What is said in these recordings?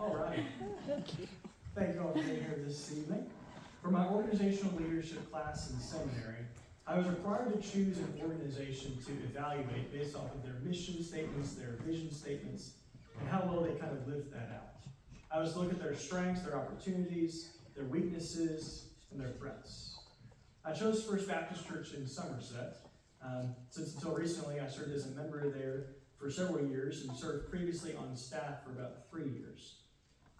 All right. Thank you all for being here this evening. For my organizational leadership class in seminary, I was required to choose an organization to evaluate based off of their mission statements, their vision statements, and how well they kind of lived that out. I was to look at their strengths, their opportunities, their weaknesses, and their threats. I chose First Baptist Church in Somerset. Since until recently, I served as a member there for several years and served previously on staff for about 3 years.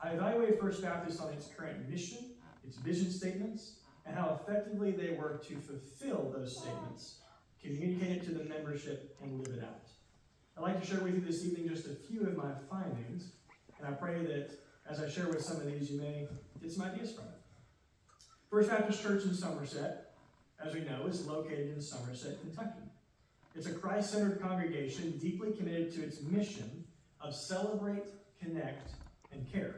I evaluated First Baptist on its current mission, its vision statements, and how effectively they work to fulfill those statements, communicate it to the membership, and live it out. I'd like to share with you this evening just a few of my findings, and I pray that as I share with some of these, you may get some ideas from it. First Baptist Church in Somerset, as we know, is located in Somerset, Kentucky. It's a Christ-centered congregation deeply committed to its mission of celebrate, connect, and care.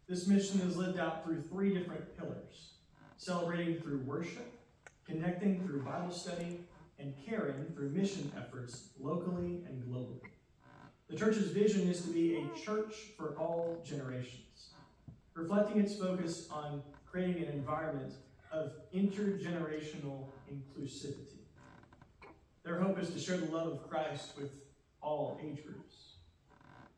This mission is lived out through 3 different pillars: celebrating through worship, connecting through Bible study, and caring through mission efforts locally and globally. The church's vision is to be a church for all generations, reflecting its focus on creating an environment of intergenerational inclusivity. Their hope is to share the love of Christ with all age groups.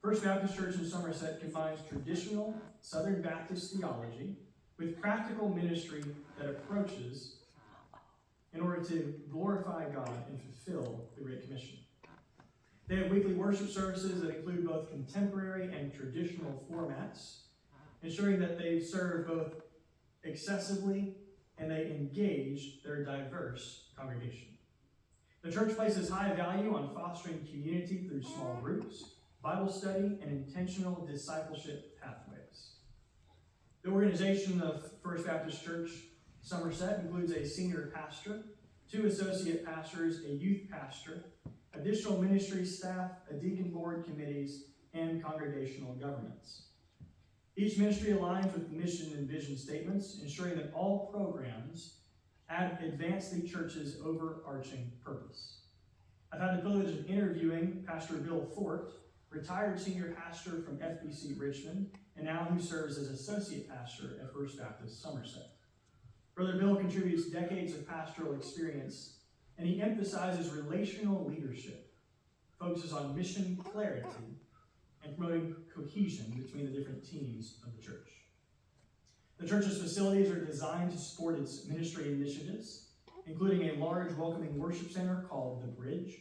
First Baptist Church in Somerset combines traditional Southern Baptist theology with practical ministry that approaches in order to glorify God and fulfill the Great Commission. They have weekly worship services that include both contemporary and traditional formats, ensuring that they serve both accessibly and they engage their diverse congregation. The church places high value on fostering community through small groups, Bible study, and intentional discipleship pathways. The organization of First Baptist Church Somerset includes a senior pastor, 2 associate pastors, a youth pastor, additional ministry staff, a deacon board, committees, and congregational governments. Each ministry aligns with mission and vision statements, ensuring that all programs advance the church's overarching purpose. I've had the privilege of interviewing Pastor Bill Fort, retired senior pastor from FBC Richmond, and now who serves as associate pastor at First Baptist Somerset. Brother Bill contributes decades of pastoral experience, and he emphasizes relational leadership, focuses on mission clarity, and promoting cohesion between the different teams of the church. The church's facilities are designed to support its ministry initiatives, including a large welcoming worship center called The Bridge,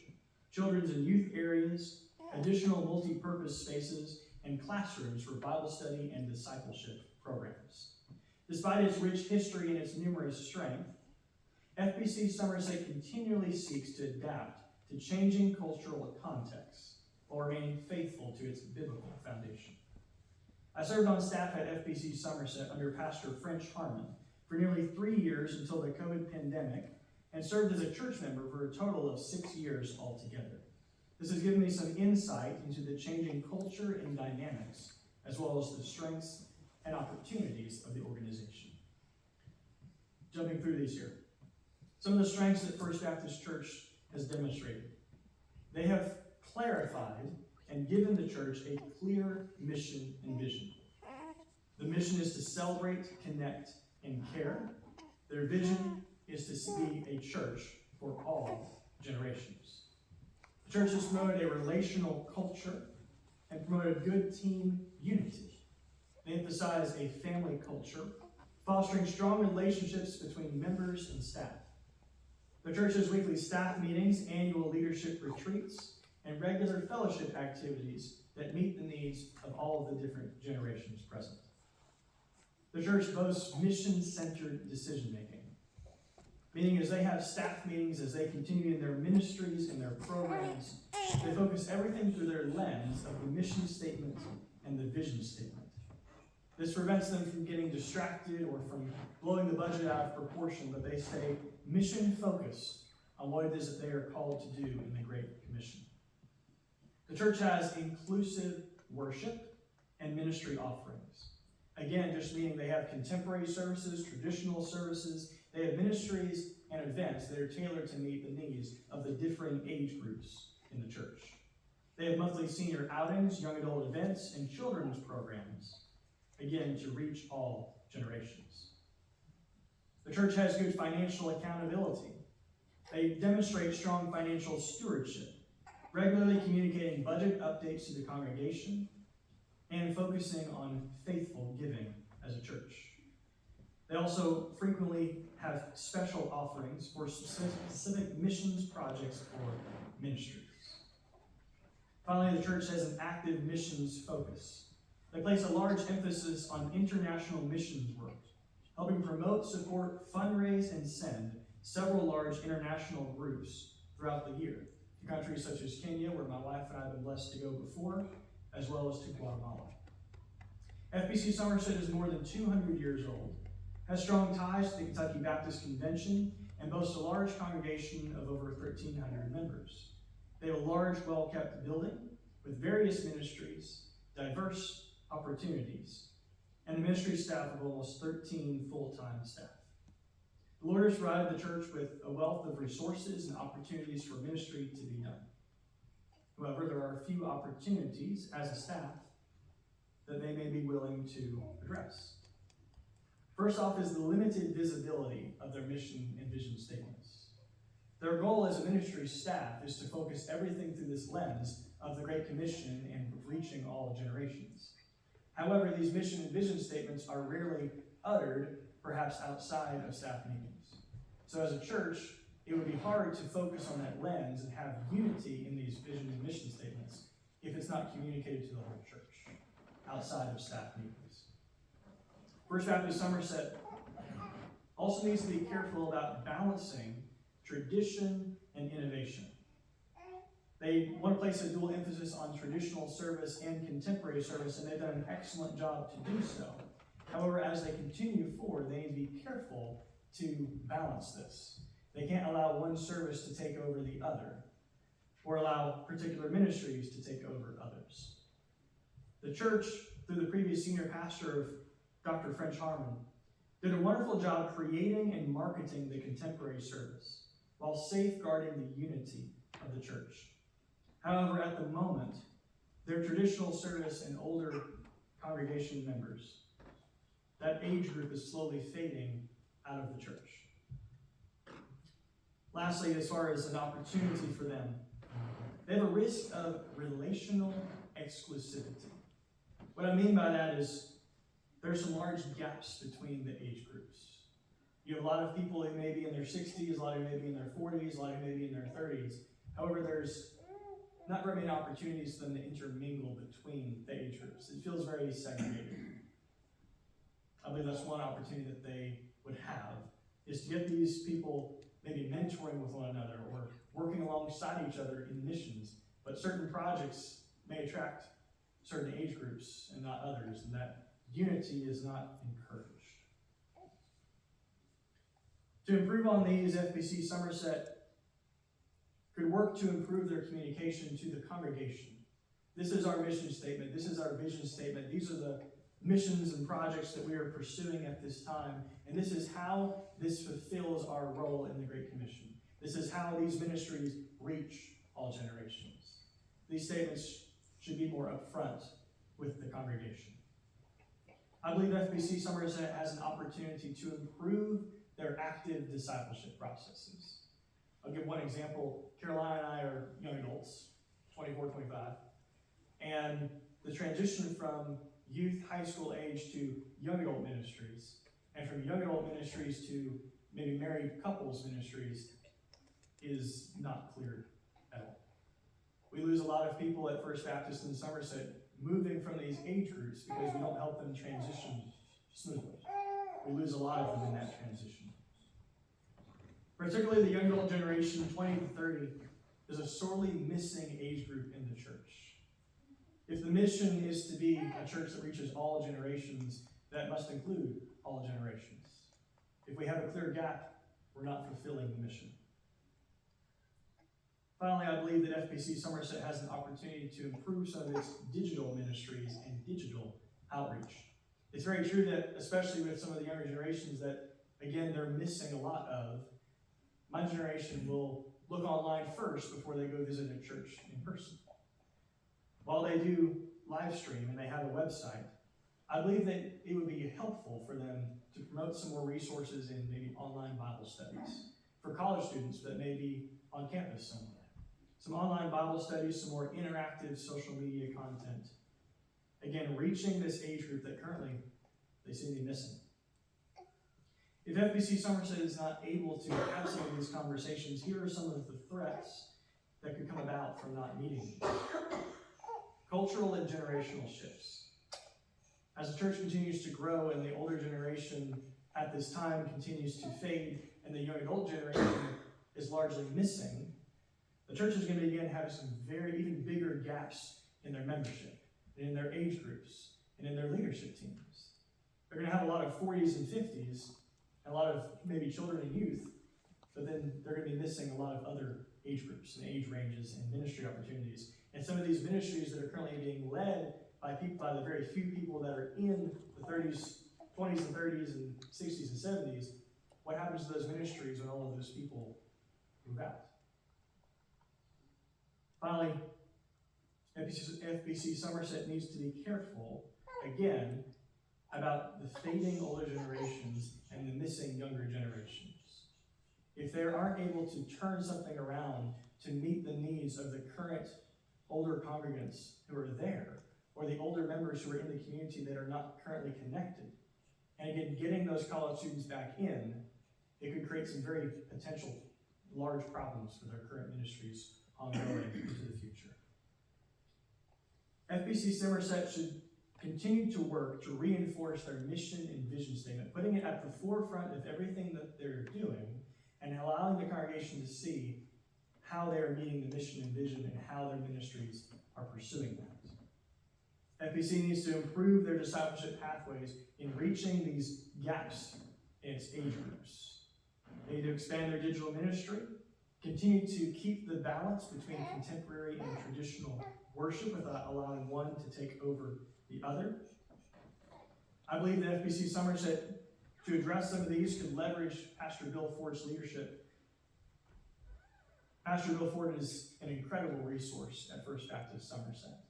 children's and youth areas, additional multi-purpose spaces, and classrooms for Bible study and discipleship programs. Despite its rich history and its numerous strength, FBC Somerset continually seeks to adapt to changing cultural contexts while remaining faithful to its biblical foundation. I served on staff at FBC Somerset under Pastor French Harmon for nearly 3 years until the COVID pandemic, and served as a church member for a total of 6 years altogether. This has given me some insight into the changing culture and dynamics, as well as the strengths and opportunities of the organization. Jumping through these here. Some of the strengths that First Baptist Church has demonstrated. They have clarified and given the church a clear mission and vision. The mission is to celebrate, connect, and care. Their vision is to be a church for all generations. The church has promoted a relational culture and promoted good team unity. They emphasize a family culture, fostering strong relationships between members and staff. The church has weekly staff meetings, annual leadership retreats, and regular fellowship activities that meet the needs of all of the different generations present. The church boasts mission-centered decision-making, meaning as they have staff meetings, as they continue in their ministries and their programs, they focus everything through their lens of the mission statement and the vision statement. This prevents them from getting distracted or from blowing the budget out of proportion, but they stay mission-focused on what it is that they are called to do in the Great Commission. The church has inclusive worship and ministry offerings. Again, just meaning they have contemporary services, traditional services, they have ministries and events that are tailored to meet the needs of the differing age groups in the church. They have monthly senior outings, young adult events, and children's programs, again, to reach all generations. The church has good financial accountability. They demonstrate strong financial stewardship, regularly communicating budget updates to the congregation, and focusing on faithful giving as a church. They also frequently have special offerings for specific missions projects or ministries. Finally, the church has an active missions focus. They place a large emphasis on international missions work, helping promote, support, fundraise, and send several large international groups throughout the year to countries such as Kenya, where my wife and I have been blessed to go before, as well as to Guatemala. FBC Somerset is more than 200 years old, has strong ties to the Kentucky Baptist Convention, and boasts a large congregation of over 1,300 members. They have a large, well-kept building with various ministries, diverse opportunities, and a ministry staff of almost 13 full-time staff. The Lord has provided the church with a wealth of resources and opportunities for ministry to be done. However, there are a few opportunities as a staff that they may be willing to address. First off is the limited visibility of their mission and vision statements. Their goal as a ministry staff is to focus everything through this lens of the Great Commission and reaching all generations. However, these mission and vision statements are rarely uttered, perhaps outside of staff meetings. So as a church, it would be hard to focus on that lens and have unity in these vision and mission statements if it's not communicated to the whole church outside of staff meetings. First Baptist Somerset also needs to be careful about balancing tradition and innovation. They want to place a dual emphasis on traditional service and contemporary service, and they've done an excellent job to do so. However, as they continue forward, they need to be careful to balance this. They can't allow one service to take over the other, or allow particular ministries to take over others. The church, through the previous senior pastor of Dr. French Harmon, did a wonderful job creating and marketing the contemporary service while safeguarding the unity of the church. However, at the moment, their traditional service and older congregation members, that age group is slowly fading out of the church. Lastly, as far as an opportunity for them, they have a risk of relational exclusivity. What I mean by that is there's some large gaps between the age groups. You have a lot of people who may be in their 60s, a lot who may be in their 40s, a lot who may be in their 30s. However, there's not very many opportunities for them to intermingle between the age groups. It feels very segregated. I believe that's one opportunity that they would have, is to get these people maybe mentoring with one another or working alongside each other in missions. But certain projects may attract certain age groups and not others, and that unity is not encouraged. To improve on these, FBC Somerset could work to improve their communication to the congregation. This is our mission statement. This is our vision statement. These are the missions and projects that we are pursuing at this time. And this is how this fulfills our role in the Great Commission. This is how these ministries reach all generations. These statements should be more upfront with the congregation. I believe FBC Somerset has an opportunity to improve their active discipleship processes. I'll give one example. Caroline and I are young adults, 24, 25. And the transition from youth, high school age to young adult ministries, and from young adult ministries to maybe married couples ministries is not clear at all. We lose a lot of people at First Baptist in Somerset moving from these age groups because we don't help them transition smoothly. We lose a lot of them in that transition. Particularly the young adult generation, 20 to 30, is a sorely missing age group in the church. If the mission is to be a church that reaches all generations, that must include all generations. If we have a clear gap, we're not fulfilling the mission. Finally, I believe that FBC Somerset has an opportunity to improve some of its digital ministries and digital outreach. It's very true that, especially with some of the younger generations, that, again, they're missing a lot of. My generation will look online first before they go visit a church in person. While they do live stream and they have a website, I believe that it would be helpful for them to promote some more resources in maybe online Bible studies for college students that may be on campus somewhere. Some online Bible studies, some more interactive social media content. Again, reaching this age group that currently they seem to be missing. If FBC Somerset is not able to have some of these conversations, here are some of the threats that could come about from not meeting. Cultural and generational shifts. As the church continues to grow and the older generation at this time continues to fade and the young adult generation is largely missing, the church is going to begin having some even bigger gaps in their membership, and in their age groups, and in their leadership teams. They're going to have a lot of 40s and 50s, and a lot of maybe children and youth, but then they're going to be missing a lot of other age groups and age ranges and ministry opportunities. And some of these ministries that are currently being led by the very few people that are in the 30s, 20s and 30s and 60s and 70s, what happens to those ministries when all of those people move out? Finally, FBC Somerset needs to be careful, again, about the fading older generations and the missing younger generations. If they aren't able to turn something around to meet the needs of the current older congregants who are there, or the older members who are in the community that are not currently connected, and again, getting those college students back in, it could create some very potential large problems for their current ministries ongoing into the future. FBC Somerset should continue to work to reinforce their mission and vision statement, putting it at the forefront of everything that they're doing and allowing the congregation to see how they are meeting the mission and vision and how their ministries are pursuing that. FBC needs to improve their discipleship pathways in reaching these gaps in its age groups. They need to expand their digital ministry, continue to keep the balance between contemporary and traditional worship without allowing one to take over the other. I believe that FBC Somerset, to address some of these, could leverage Pastor Bill Ford's leadership. Pastor Bill Ford is an incredible resource at First Baptist Somerset.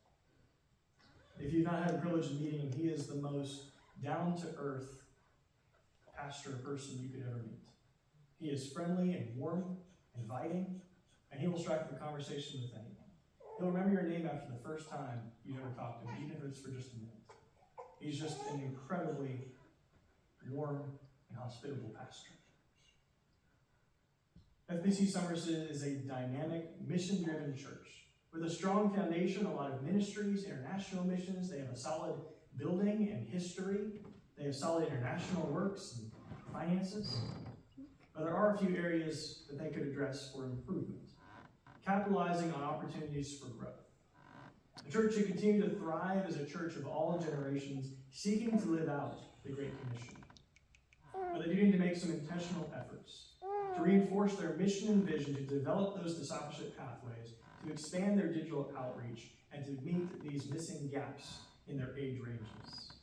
If you've not had the privilege of meeting him, he is the most down-to-earth pastor person you could ever meet. He is friendly and warm, inviting, and he will strike up a conversation with anyone. He'll remember your name after the first time you ever talked to him, even if it's for just a minute. He's just an incredibly warm and hospitable pastor. FBC Somerset is a dynamic, mission-driven church. With a strong foundation, a lot of ministries, international missions. They have a solid building and history. They have solid international works and finances. But there are a few areas that they could address for improvement, capitalizing on opportunities for growth. The church should continue to thrive as a church of all generations, seeking to live out the Great Commission. But they do need to make some intentional efforts to reinforce their mission and vision, to develop those discipleship pathways, to expand their digital outreach, and to meet these missing gaps in their age ranges.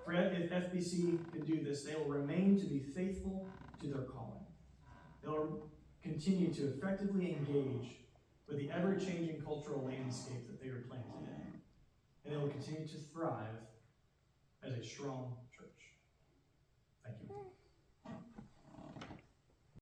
For if FBC can do this, they will remain to be faithful to their calling. They'll continue to effectively engage with the ever-changing cultural landscape that they are planted in. And they will continue to thrive as a strong church. Thank you.